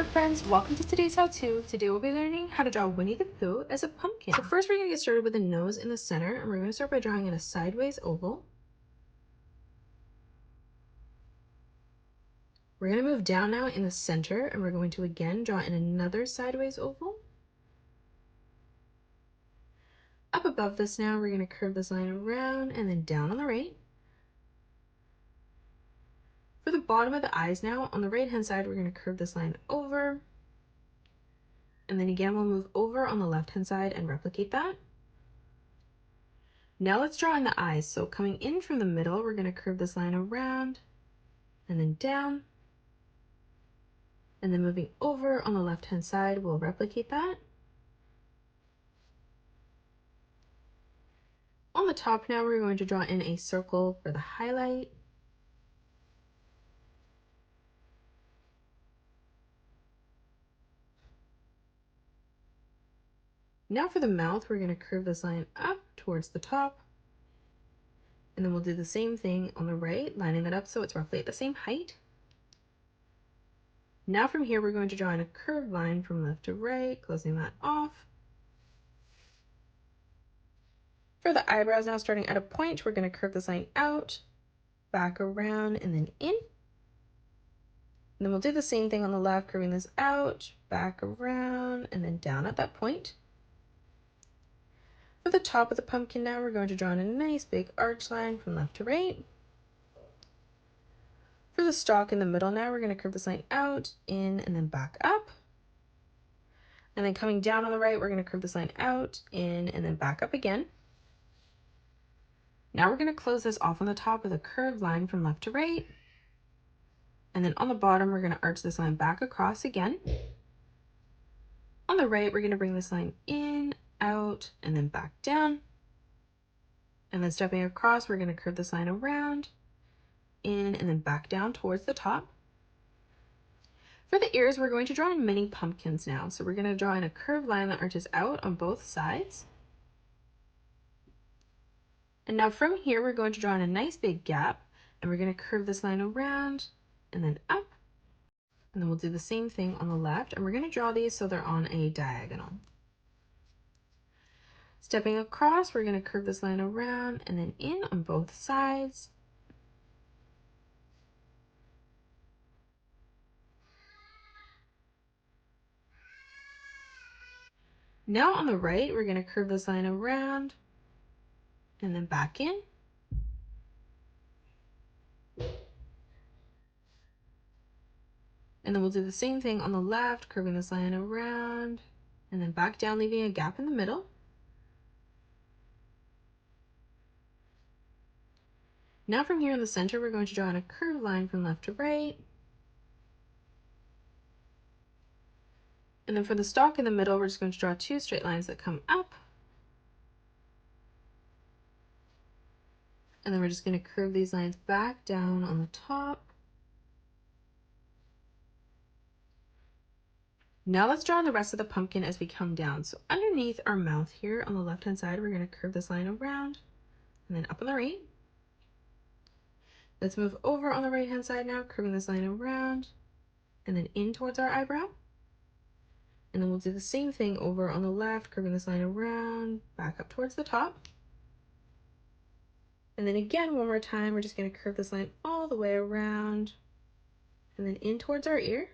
Hello friends, welcome to today's how-to. Today we'll be learning how to draw Winnie the Pooh as a pumpkin. So first we're going to get started with the nose in the center, and we're going to start by drawing in a sideways oval. We're going to move down now in the center, and we're going to again draw in another sideways oval. Up above this now, we're going to curve this line around and then down on the right. For the bottom of the eyes now, on the right hand side, we're going to curve this line over. And then again, we'll move over on the left hand side and replicate that. Now let's draw in the eyes. So coming in from the middle, we're going to curve this line around and then down. And then moving over on the left hand side, we'll replicate that. On the top now, we're going to draw in a circle for the highlight. Now for the mouth, we're going to curve this line up towards the top. And then we'll do the same thing on the right, lining that up so it's roughly at the same height. Now from here, we're going to draw in a curved line from left to right, closing that off. For the eyebrows now, starting at a point, we're going to curve this line out, back around, and then in. And then we'll do the same thing on the left, curving this out, back around, and then down at that point. For the top of the pumpkin now, we're going to draw in a nice big arch line from left to right. For the stalk in the middle now, we're going to curve this line out, in, and then back up. And then coming down on the right, we're going to curve this line out, in, and then back up again. Now we're going to close this off on the top with a curved line from left to right. And then on the bottom, we're going to arch this line back across again. On the right, we're going to bring this line in, out, and then back down. And then stepping across, we're going to curve this line around, in, and then back down towards the top. For the ears, we're going to draw in mini pumpkins now. So we're going to draw in a curved line that arches out on both sides. And now from here, we're going to draw in a nice big gap, and we're going to curve this line around and then up. And then we'll do the same thing on the left, and we're going to draw these so they're on a diagonal. Stepping across, we're going to curve this line around and then in on both sides. Now on the right, we're going to curve this line around and then back in. And then we'll do the same thing on the left, curving this line around and then back down, leaving a gap in the middle. Now from here in the center, we're going to draw in a curved line from left to right. And then for the stalk in the middle, we're just going to draw two straight lines that come up. And then we're just going to curve these lines back down on the top. Now let's draw the rest of the pumpkin as we come down. So underneath our mouth here on the left hand side, we're going to curve this line around and then up on the right. Let's move over on the right hand side now, curving this line around and then in towards our eyebrow. And then we'll do the same thing over on the left, curving this line around, back up towards the top. And then again, one more time, we're just going to curve this line all the way around and then in towards our ear.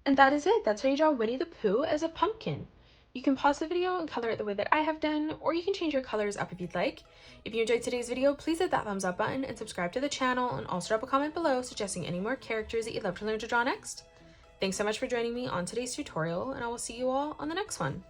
And that is it. That's how you draw Winnie the Pooh as a pumpkin. You can pause the video and color it the way that I have done, or you can change your colors up if you'd like. If you enjoyed today's video, please hit that thumbs up button and subscribe to the channel, and also drop a comment below suggesting any more characters that you'd love to learn to draw next. Thanks so much for joining me on today's tutorial, and I will see you all on the next one.